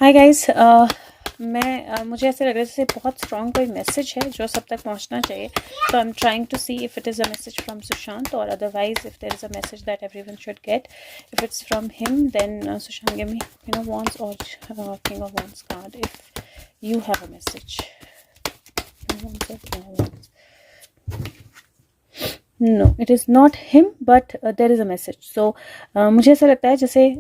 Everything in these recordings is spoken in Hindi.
Hi guys. मुझे ऐसे लग रहा है जैसे बहुत स्ट्रॉन्ग कोई मैसेज है जो सब तक पहुंचना चाहिए. So I'm trying to see if it is a message from Sushant, or otherwise if there is a message that everyone should get. If it's from him, then Sushant, give me Queen of Wands or King of Wands card if you have a message. Queen of Wands or King of Wands. No, it is not him, but there is a message. So मुझे ऐसा लगता है जैसे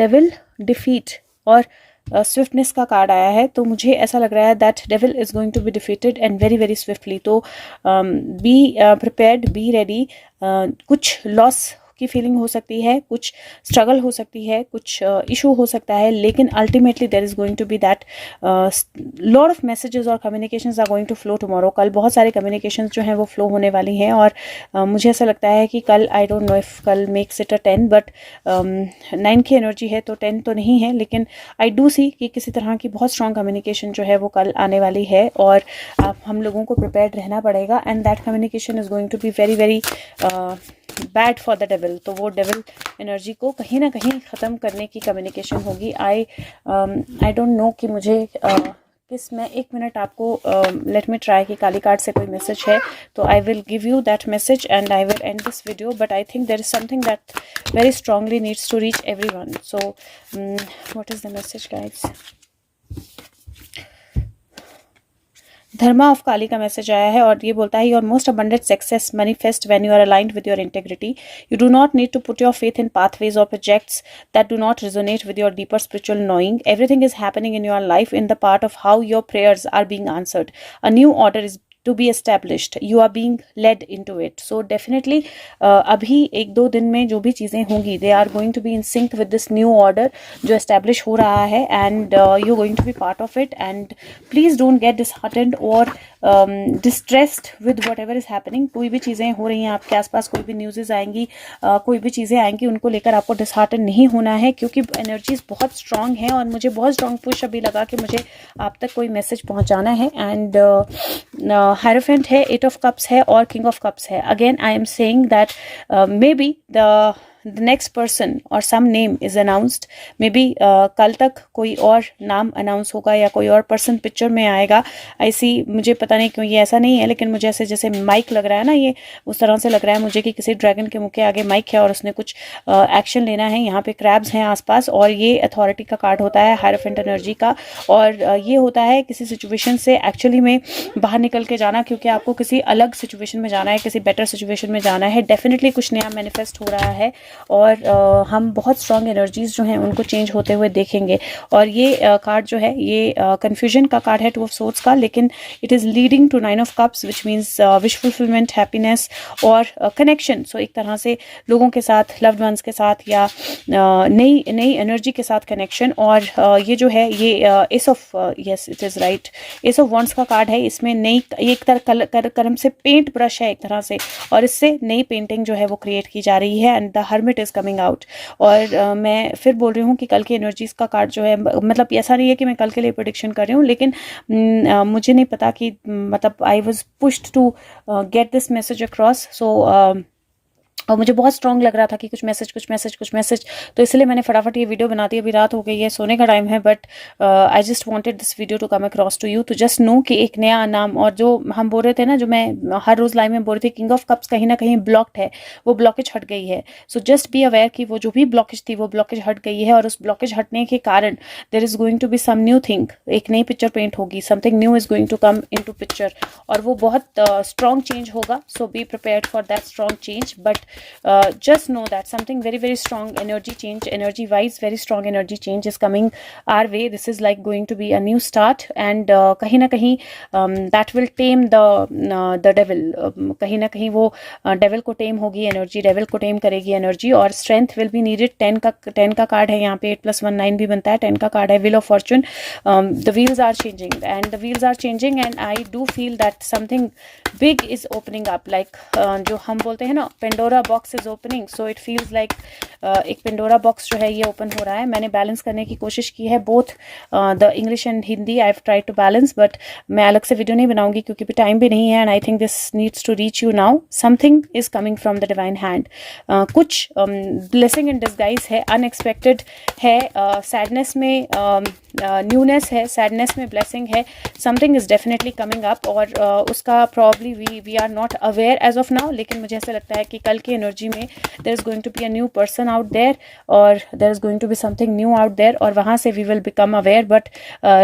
डेविल डिफीट और स्विफ्टनेस का कार्ड आया है, तो मुझे ऐसा लग रहा है that devil is going to be defeated and very very swiftly. तो बी प्रिपेयर्ड, बी रेडी. कुछ लॉस की फीलिंग हो सकती है, कुछ स्ट्रगल हो सकती है, कुछ इशू हो सकता है, लेकिन ultimately there is going to be that lot of messages और communications are going to flow tomorrow. कल बहुत सारे कम्युनिकेशंस जो हैं वो फ्लो होने वाली हैं, और मुझे ऐसा लगता है कि कल, आई डोंट नो इफ कल मेक्स इट अ 10, बट 9 की एनर्जी है तो 10 तो नहीं है, लेकिन आई डू सी कि किसी तरह की बहुत स्ट्रॉन्ग कम्युनिकेशन जो है वो कल आने वाली है, और हम लोगों को प्रिपेयर्ड रहना पड़ेगा. And that communication is going to be very very bad for the devil. तो वो डेविल एनर्जी को कहीं ना कहीं ख़त्म करने की कम्युनिकेशन होगी. आई डोंट नो कि मुझे किस में. एक मिनट आपको लेट मी ट्राई कि काली कार्ड से कोई मैसेज है तो I will give you that message and I will end this video. But I think there is something that very strongly needs to reach everyone. So what is the message guys? Dharma of Kali का मैसेज आया है, और ये बोलता है your most abundant success manifest when you are aligned with your integrity. You do not need to put your faith in pathways or projects that do not resonate with your deeper spiritual knowing. Everything is happening in your life in the part of how your prayers are being answered. A new order is to be established. You are being led into it. So definitely अभी एक दो दिन में जो भी चीज़ें होंगी, they are going to be in sync with this new order जो establish हो रहा है, and you're going to be part of it. And please don't get disheartened or distressed with whatever is happening. कोई भी चीज़ें हो रही हैं आपके आसपास, कोई भी न्यूज़ेस आएंगी, कोई भी चीज़ें आएंगी, उनको लेकर आपको डिसहार्टन नहीं होना है, क्योंकि एनर्जीज बहुत स्ट्रांग हैं. और मुझे बहुत स्ट्रांग पुश अभी लगा कि मुझे आप तक कोई मैसेज पहुंचाना है. एंड हायरोफेंट है, 8 ऑफ कप्स है, और किंग ऑफ कप्स है. Again I am saying that may be the next person or some name is announced. maybe कल तक कोई और नाम अनाउंस होगा या कोई और पर्सन पिक्चर में आएगा. आई सी, मुझे पता नहीं क्यों ये ऐसा नहीं है, लेकिन मुझे ऐसे जैसे माइक लग रहा है ना, ये उस तरह से लग रहा है मुझे कि किसी ड्रैगन के मुंह के आगे माइक है और उसने कुछ एक्शन लेना है. यहाँ पे क्रैब्स हैं आसपास, और ये अथॉरिटी का कार्ड होता है, हायरोफेंट एनर्जी का. और ये होता है किसी सिचुएशन से एक्चुअली में बाहर निकल के जाना, क्योंकि आपको किसी अलग सिचुएशन में जाना है, किसी बेटर सिचुएशन में जाना है. डेफिनेटली कुछ नया मैनिफेस्ट हो रहा है, और हम बहुत स्ट्रॉन्ग एनर्जीज जो हैं उनको चेंज होते हुए देखेंगे. और ये कार्ड जो है ये कन्फ्यूजन का कार्ड है, 2 ऑफ सोर्ड्स का, लेकिन it is leading to 9 of cups, which means wish fulfilment, happiness और कनेक्शन. सो एक तरह से लोगों के साथ, लव्ड वंस के साथ, या नई नई एनर्जी के साथ कनेक्शन. और ये जो है ये S of, yes it is right, S of wands का कार्ड है. इसमें नई एक तरह कलम से पेंट ब्रश है एक तरह से, और इससे नई पेंटिंग जो है वो क्रिएट की जा रही है. And the hermit is coming out. और मैं फिर बोल रही हूँ कि कल की एनर्जीज का कार्ड जो है, मतलब ऐसा नहीं है कि मैं कल के लिए प्रेडिक्शन कर रही हूँ, लेकिन मुझे नहीं पता कि मतलब I was pushed to get this message across. So और मुझे बहुत स्ट्रॉन्ग लग रहा था कि कुछ मैसेज, तो इसलिए मैंने फटाफट ये वीडियो बना दी. अभी रात हो गई है, सोने का टाइम है, but I just wanted this video to come across to you, तो जस्ट नो कि एक नया नाम. और जो हम बोल रहे थे ना, जो मैं हर रोज़ लाइव में बोल रही थी, किंग ऑफ कप्स कहीं ना कहीं ब्लॉक्ड है, वो ब्लॉकेज हट गई है. सो जस्ट बी अवेयर कि वो जो भी ब्लॉकेज थी वो ब्लॉकेज हट गई है, और उस ब्लॉकेज हटने के कारण there is going to be some new thing. एक नई पिक्चर पेंट होगी, something new is going to come in to picture, और वो बहुत स्ट्रॉन्ग चेंज होगा. So be prepared for that strong change. But just know that something very very strong energy change, energy wise very strong energy change is coming our way. This is like going to be a new start, and kahin na kahin that will tame the devil. kahin na kahin wo devil ko tame hogi energy, devil ko tame karegi energy, और strength will be needed. 10 का कार्ड है यहाँ पे, 8 + 1 9 भी बनता है. 10 का कार्ड है, wheel of fortune. The wheels are changing, and the wheels are changing, and I do feel that something big is opening up, like जो हम बोलते हैं ना, Pandora Pandora box is opening, so it feels like एक Pandora box जो है ये open हो रहा है. मैंने balance करने की कोशिश की है both the English and Hindi. I've tried to balance, but मैं अलग से video नहीं बनाऊंगी क्योंकि भी time भी नहीं है, and I think this needs to reach you now. Something is coming from the divine hand. कुछ blessing in disguise है, unexpected है, sadness में newness है, sadness में blessing है. Something is definitely coming up, और उसका probably we are not aware as of now, लेकिन मुझे ऐसा लगता है कि कल की एनर्जी में there is going to be a new person out there, और there is going to be something new out there, और वहाँ से we will become aware. But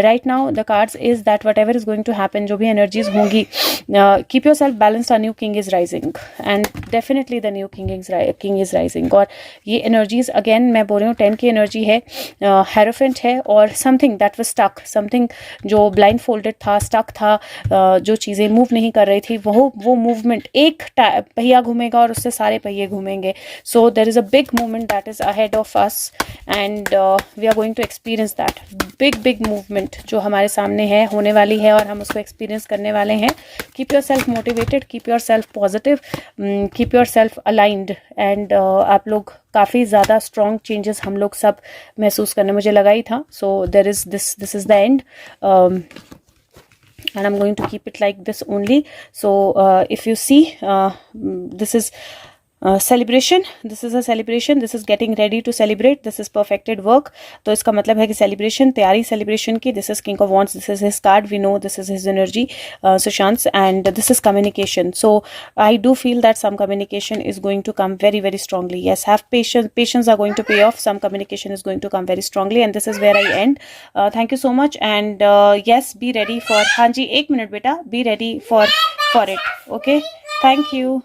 right now the cards is that whatever is going to happen, जो भी energies होंगी, keep yourself balanced. A new king is rising, and definitely the new king is rising. और ये energies again मैं बोल रही हूँ 10 की energy है, Hierophant है, और something that was stuck, something जो blindfolded था, stuck था, जो चीज़ें मूव नहीं कर रही थी, वो मूवमेंट, एक पहिया घूमेगा और उससे सारे पहिए घूमेंगे. So there is a big movement that is ahead of us, and we are going to experience that big movement जो हमारे सामने है, होने वाली है, और हम उसको एक्सपीरियंस करने वाले हैं. Keep your self motivated, keep your self positive, keep your self aligned, and आप लोग काफ़ी ज़्यादा स्ट्रॉन्ग चेंजेस हम लोग सब महसूस करने मुझे लगा ही था. So there is this is the end, and I'm going to keep it like this only. So if you see, this is celebration, this is a celebration, this is getting ready to celebrate, this is perfected work. तो इसका मतलब है कि celebration, तैयारी celebration की. This is King of Wands, this is his card, we know this is his energy, Sushant, and this is communication. So I do feel that some communication is going to come very very strongly. Yes, have patience are going to pay off. Some communication is going to come very strongly, and this is where I end. Thank you so much, and yes, be ready for, हाँ जी एक मिनट बेटा, be ready for it. Okay, thank you.